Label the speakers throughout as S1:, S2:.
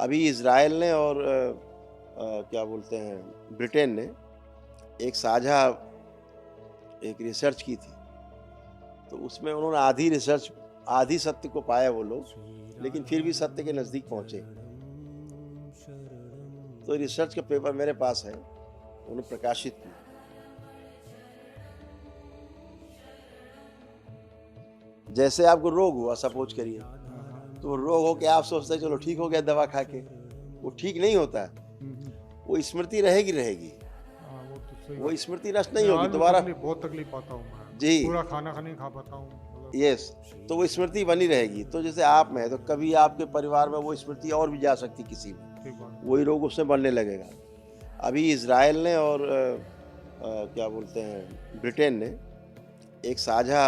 S1: अभी इज़राइल ने और क्या बोलते हैं ब्रिटेन ने एक साझा एक रिसर्च की थी, तो उसमें उन्होंने आधी सत्य को पाया वो लोग, लेकिन फिर भी सत्य के नज़दीक पहुँचे। तो रिसर्च का पेपर मेरे पास है, उन्होंने प्रकाशित किया। जैसे आपको रोग हुआ सपोज करिए, तो रोग हो के आप सोचते हैं चलो ठीक हो गया दवा खा के, वो ठीक नहीं होता है। वो स्मृति रहेगी।
S2: वो तो सही
S1: वो
S2: बात।
S1: स्मृति नष्ट नहीं
S2: मैं
S1: होगी
S2: आज भी
S1: दोबारा।
S2: बहुत तकलीफ पाता हूँ मैं।
S1: जी।
S2: पूरा खाना नहीं खा पाता हूँ मतलब।
S1: यस, तो वो स्मृति बनी रहेगी। तो जैसे आप में है, तो कभी आपके परिवार में वो स्मृति और भी जा सकती किसी में,
S2: ठीक बात।
S1: वही रोग उससे बढ़ने लगेगा। अभी इज़राइल ने और क्या बोलते हैं ब्रिटेन ने एक साझा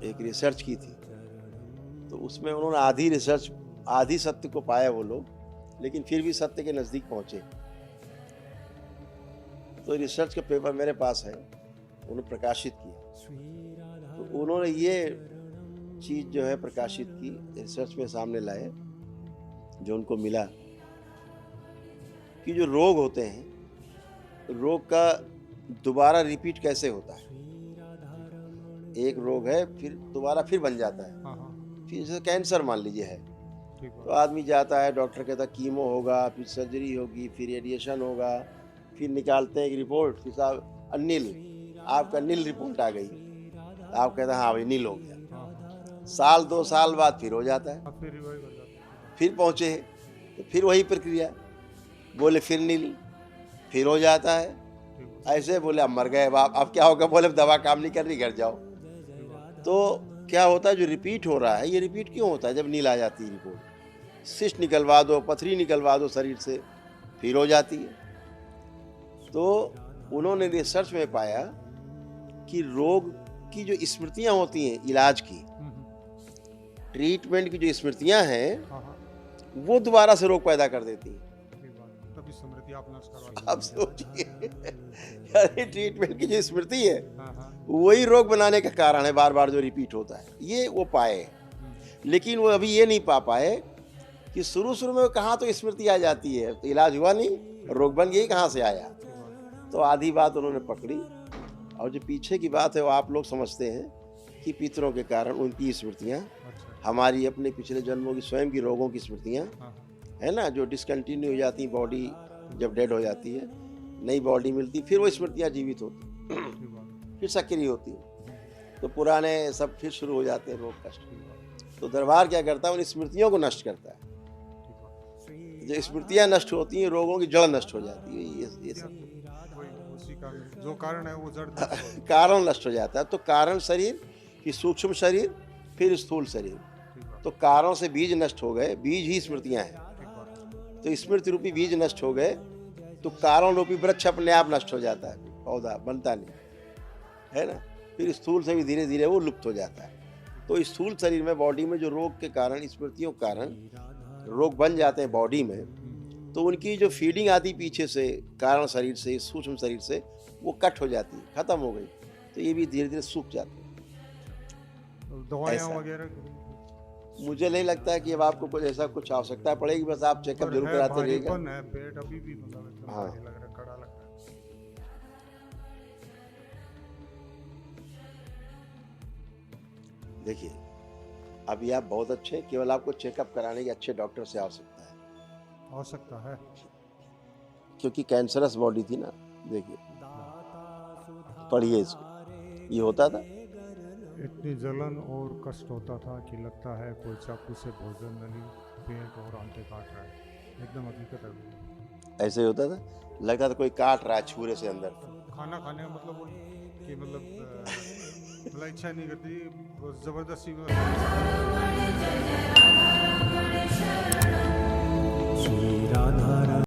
S1: एक रिसर्च की थी, तो उसमें उन्होंने आधी सत्य को पाया वो लोग, लेकिन फिर भी सत्य के नज़दीक पहुँचे। तो रिसर्च का पेपर मेरे पास है, उन्होंने प्रकाशित किया। तो उन्होंने ये चीज़ जो है प्रकाशित की, रिसर्च में सामने लाए, जो उनको मिला कि जो रोग होते हैं, रोग का दोबारा रिपीट कैसे होता है। एक रोग है, फिर दोबारा फिर बन जाता है।
S2: हाँ हाँ,
S1: फिर जैसे कैंसर मान लीजिए है,
S2: ठीक
S1: तो
S2: बात।
S1: आदमी जाता है, डॉक्टर कहता है कीमो होगा, फिर सर्जरी होगी, फिर रेडिएशन होगा, फिर निकालते हैं एक रिपोर्ट, फिर साहब अनिल, आपका नील रिपोर्ट आ गई। आप कहते हैं हाँ भाई नील हो गया।
S2: हाँ
S1: साल 2 साल बाद फिर हो जाता है,
S2: हाँ, फिर रिवाइव हो जाता है।
S1: फिर पहुँचे, तो फिर वही प्रक्रिया, बोले फिर नील, फिर हो जाता है।
S2: ठीक बात,
S1: ऐसे बोले अब मर गए, अब क्या होगा, बोले दवा काम नहीं कर रही, घर जाओ।
S2: ठीक बात।
S1: तो क्या होता है, जो रिपीट हो रहा है, ये रिपीट क्यों होता है? जब नील आ जाती है रिपोर्ट, सिस्ट निकलवा दो, पथरी निकलवा दो शरीर से, फिर हो जाती है। तो उन्होंने रिसर्च में पाया कि रोग की जो स्मृतियां होती हैं, इलाज की, ट्रीटमेंट की जो स्मृतियां हैं,
S2: हाँ हाँ,
S1: वो दोबारा से रोग पैदा कर देती हैं।
S2: ठीक बात। तभी स्मृति आप नष्ट करवा
S1: अब सोचिए, अरे ट्रीटमेंट की जो स्मृति है,
S2: हाँ हाँ,
S1: वही रोग बनाने का कारण है, बार बार जो रिपीट होता है। ये वो पाए, लेकिन वो अभी ये नहीं पा पाए कि शुरू में कहाँ तो स्मृति आ जाती है, तो इलाज हुआ नहीं, रोग बन गई, कहाँ से आया।
S2: ठीक बात।
S1: तो आधी बात उन्होंने पकड़ी, और जो पीछे की बात है वो आप लोग समझते हैं कि पितरों के कारण उनकी स्मृतियाँ,
S2: अच्छा,
S1: हमारी अपने पिछले जन्मों की स्वयं की रोगों की स्मृतियाँ,
S2: हाँ
S1: है ना, जो डिसकंटिन्यू हो जाती, बॉडी जब डेड हो जाती है, नई बॉडी मिलती, फिर वो स्मृतियाँ जीवित होती,
S2: ठीक बात,
S1: फिर सक्रिय होती है, तो पुराने सब फिर शुरू हो जाते हैं रोग कष्ट।
S2: ठीक बात,
S1: तो दरबार क्या करता है, उन स्मृतियों को नष्ट करता है।
S2: ठीक बात।
S1: जो स्मृतियाँ नष्ट होती हैं, रोगों की जड़ नष्ट हो जाती है। ये सब
S2: वही उसी का जो कारण है वो जड़ नष्ट हो गई।
S1: कारण नष्ट हो जाता है। तो कारण शरीर, फिर सूक्ष्म शरीर, फिर स्थूल शरीर।
S2: ठीक बात,
S1: तो कारणों से बीज नष्ट हो गए, बीज ही स्मृतियाँ हैं।
S2: ठीक बात।
S1: तो स्मृति रूपी बीज नष्ट हो गए, तो कारण रूपी वृक्ष अपने आप नष्ट हो जाता है, पौधा बनता नहीं, है ना। फिर स्थूल से भी धीरे धीरे वो लुप्त हो जाता है। तो स्थूल शरीर में, बॉडी में जो रोग के कारण, स्मृतियों के कारण रोग बन जाते हैं बॉडी में, तो उनकी जो फीडिंग आती पीछे से, कारण शरीर से, सूक्ष्म शरीर से, वो कट हो जाती है, खत्म हो गई, तो ये भी धीरे धीरे सूख जाते हैं।
S2: तो दवाइयाँ
S1: ऐसा।
S2: वगैरह
S1: मुझे नहीं लगता है कि अब आपको कुछ ऐसा कुछ आवश्यकता पड़ेगी, बस आप चेकअप
S2: पर
S1: जरूर
S2: है,
S1: कराते रहिएगा।
S2: भारीपन है, पेट अभी भी मतलब एकदम
S1: हाँ।
S2: भारी लग रहा है, कड़ा लग रहा है।
S1: देखिए, अभी आप बहुत अच्छे, केवल आपको चेकअप कराने के अच्छे डॉक्टर से आवश्यकता है,
S2: हो सकता है।
S1: क्योंकि कैंसरस बॉडी थी ना। देखिए, पढ़िए इसको, ये होता था।
S2: इतनी जलन और कष्ट होता था कि लगता है कोई चाकू से भोजन नली, पेट और आंतें काट रहा है। एकदम हकीकत है वो।
S1: ऐसे ही होता था, लगता था कोई काट रहा है छुरे से अंदर।
S2: खाना खाने का मतलब वो कि मतलब इच्छा नहीं करती, बस जबरदस्ती में।